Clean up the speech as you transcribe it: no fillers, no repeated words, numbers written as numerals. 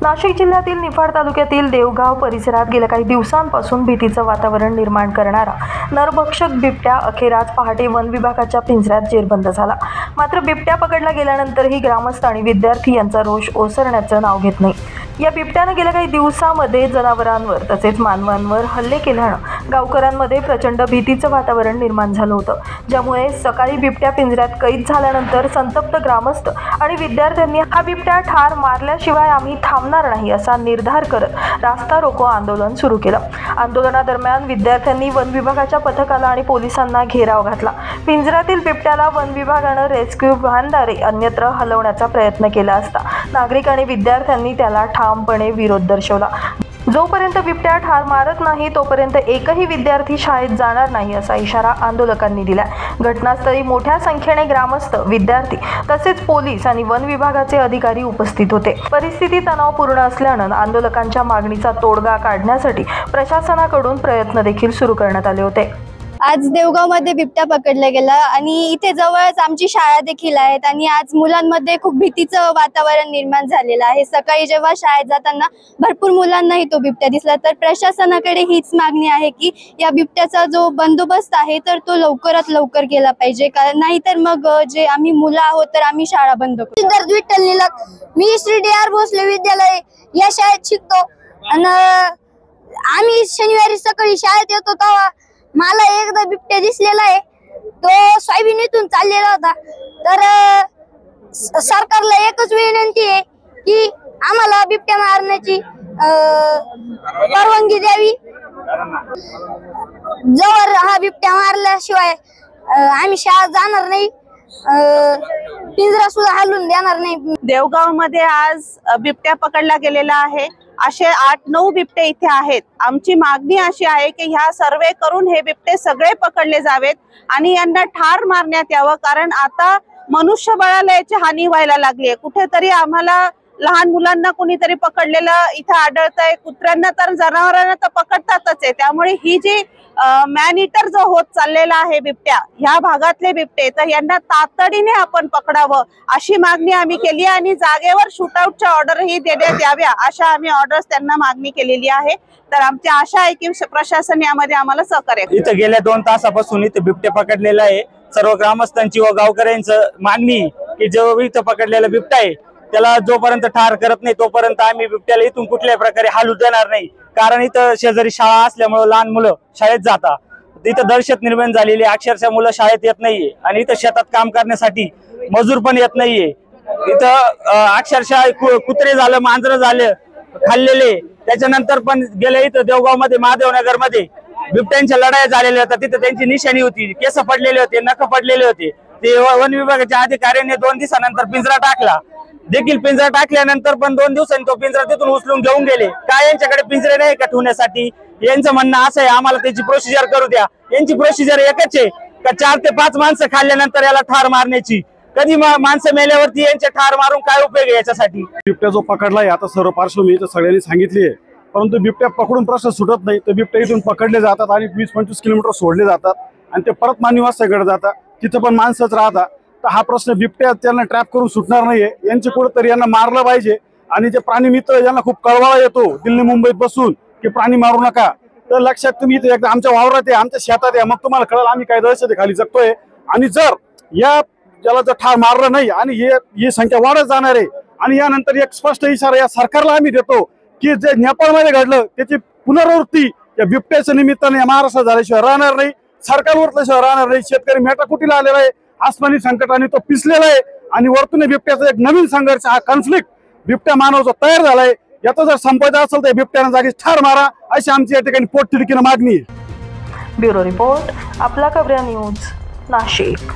नाशिक जिल्ह्यातील निफाड तालुक्यातील देवगाव परिसरात गेल्या काही दिवसांपासून भीतीचं वातावरण निर्माण करणारा नरभक्षक बिबट्या अखेर आज पहाटे वन विभागाच्या पिंजऱ्यात जेरबंद झाला। मात्र बिबट्या पकडला गेल्यानंतरही ग्रामस्थ आणि विद्यार्थी यांचा रोष ओसरण्याचं नाव घेत नाही। या बिबट्याने गेल्या काही दिवसांमध्ये जनावरांवर तसेच मानवांवर हल्ले केल्यानं गावकऱ्यांमध्ये प्रचंड भीतीचं वातावरण निर्माण झालं होतं, ज्यामुळे सकाळी बिबट्या पिंजऱ्यात कैद झाल्यानंतर संतप्त ग्रामस्थ आणि विद्यार्थ्यांनी हा बिबट्या ठार मारल्याशिवाय आम्ही थांबणार नाही असा निर्धार करत रास्ता रोको आंदोलन सुरू केलं। आंदोलनादरम्यान विद्यार्थ्यांनी वन विभागाच्या पथकाला आणि पोलिसांना घेराव घातला। पिंजऱ्यातील बिबट्याला वन विभागानं रेस्क्यू व्हॅनद्वारे अन्यत्र हलवण्याचा प्रयत्न केला असता नागरिक आणि विद्यार्थ्यांनी त्याला ठामपणे विरोध दर्शवला। जोपर्यंत बिबट्या ठार मारत नाही तोपर्यंत एकही विद्यार्थी शाळेत जाणार नाही असा इशारा आंदोलकांनी दिला। घटनास्थळी मोठ्या संख्येने ग्रामस्थ, विद्यार्थी तसेच पोलीस आणि वन विभागाचे अधिकारी उपस्थित होते। परिस्थिती तणावपूर्ण असल्यानं आंदोलकांच्या मागणीचा तोडगा काढण्यासाठी प्रशासनाकडून प्रयत्न देखील सुरू करण्यात आले होते। आज देवगावमध्ये बिबट्या पकडला गेला आणि इथे जवळच आमची शाळा देखील आहेत आणि आज मुलांमध्ये खूप भीतीचं वातावरण निर्माण झालेलं आहे। सकाळी जेव्हा शाळेत जाताना भरपूर मुलांनाही तो बिबट्या दिसला। तर प्रशासनाकडे हीच मागणी आहे की या बिबट्याचा जो बंदोबस्त आहे तर तो लवकरात लवकर केला पाहिजे, कारण नाहीतर मग जे आम्ही मुलं आहोत तर आम्ही शाळा बंद करू। सिद्धार्थ विठ्ठल निलक, मी श्री डी.आर. भोसले विद्यालय या शाळेत शिकतो आणि आम्ही शनिवारी सकाळी शाळेत येतो तेव्हा मला एकदा बिबट्या दिसलेला आहे। तो सोयाबीनीतून चाललेला होता। तर सरकारला एकच विनंती आहे की आम्हाला बिबट्या मारण्याची परवानगी द्यावी। जवळ हा बिबट्या मारल्याशिवाय आम्ही शाळेत जाणार नाही, पिंजरा सुद्धा हलवून देणार नाही। देवगाव मध्ये आज बिबट्या पकडला गेलेला आहे। असे 8-9 बिबटे इथे आहेत। आमची मागणी अशी आहे की ह्या सर्वे करून हे बिबटे सगळे पकडले जावेत आणि यांना ठार मारण्यात यावं, कारण आता मनुष्यबळाला याची हानी व्हायला लागली आहे। कुठेतरी आम्हाला लहान मुलांना कोणीतरी पकडलेलं इथं आढळतंय, कुत्र्यांना तर जनावरांना तर पकडतातच आहे। त्यामुळे ही जी मॅन ईटर जो होत चाललेला आहे बिबट्या, ह्या भागातले बिबटे, तर यांना तातडीने आपण पकडावं अशी मागणी आम्ही केली आणि जागेवर शूटआउटच्या ऑर्डरही देण्यात याव्या अशा आम्ही ऑर्डर्स त्यांना मागणी केलेली आहे। तर आमची आशा आहे की प्रशासन यामध्ये आम्हाला सहकार्य करेल। इथं गेल्या 2 तासापासून इथे बिबटे पकडलेला आहे। सर्व ग्रामस्थांची व गावकऱ्यांचं मागणी की जो इथं पकडलेला बिबटा आहे त्याला जोपर्यंत ठार करत नाही तोपर्यंत आम्ही बिबट्याला इथून कुठल्याही प्रकारे हालू देणार नाही, कारण इथं शेजारी शाळा असल्यामुळे लहान मुलं शाळेत जातात। इथं दहशत निर्माण झालेली, अक्षरशः मुलं शाळेत येत नाहीये आणि इथं शेतात काम करण्यासाठी मजूर पण येत नाहीये। इथं अक्षरशः कुत्रे झालं, मांजर झालं खाल्लेले। त्याच्यानंतर पण गेले इथं देवगाव मध्ये, महादेवनगर मध्ये बिबट्यांच्या लढाया झालेल्या होत्या। तिथं त्यांची निशाणी होती, केस पडलेले होते, नख पडलेले होते। ते वन विभागाच्या अधिकाऱ्यांनी 2 दिवसानंतर पिंजरा टाकला देखील। पिंजरा टाकल्यानंतर पण 2 दिवसांनी तो पिंजरा तिथून उचलून घेऊन गेले। काय यांच्याकडे पिंजरे नाही का ठेवण्यासाठी? यांचं म्हणणं असं आहे आम्हाला त्याची प्रोसिजर करू द्या। यांची प्रोसिजर एकच आहे का 4 ते 5 माणसं खाल्ल्यानंतर याला ठार मारण्याची। कधी माणसं मेल्यावरती यांचे ठार मारून काय उपयोग आहे याच्यासाठी? बिबट्या जो पकडलाय आता सर्व पार्श्वभूमी तर सगळ्यांनी सांगितली आहे, परंतु बिबट्या पकडून प्रश्न सुटत नाही। तर बिबट्या इथून पकडले जातात आणि 20-25 किलोमीटर सोडले जातात आणि ते परत मानवीवासाकडे जातात, तिथं पण माणसंच राहतात। तर हा प्रश्न बिबट्या त्यांना ट्रॅप करून सुटणार नाहीये। यांचे कुठेतरी यांना मारलं पाहिजे आणि जे प्राणी मित्र यांना खूप कळवळा येतो दिल्ली मुंबईत बसून की प्राणी मारू नका, तर लक्षात तुम्ही इथे एकदा आमच्या वावरात आहे, आमच्या शेतात आहे, मग तुम्हाला कळलं आम्ही काय दहशती खाली जगतोय। आणि जर याला जर ठार मारलं नाही आणि ही संख्या वाढत जाणार आहे आणि यानंतर एक स्पष्ट इशारा या सरकारला आम्ही देतो की जे नेपाळमध्ये घडलं त्याची पुनरावृत्ती या बिबट्याच्या निमित्ताने महाराष्ट्रात झाल्याशिवाय राहणार नाही, सरकार उरल्याशिवाय राहणार नाही। शेतकरी मेटाकुटीला आलेला आहे, आसमानी संकटाने तो पिसलेला आहे आणि वरतून बिबट्याचा एक नवीन संघर्ष, हा कॉन्फ्लिक्ट बिबट्या मानवाचा तयार झालाय। याचा जर संपवायचा असेल तर बिबट्याने जागी ठार मारा अशी आमची या ठिकाणी पोटतिडकीनं मागणी आहे। ब्युरो रिपोर्ट, आपला खबऱ्या न्यूज, नाशिक।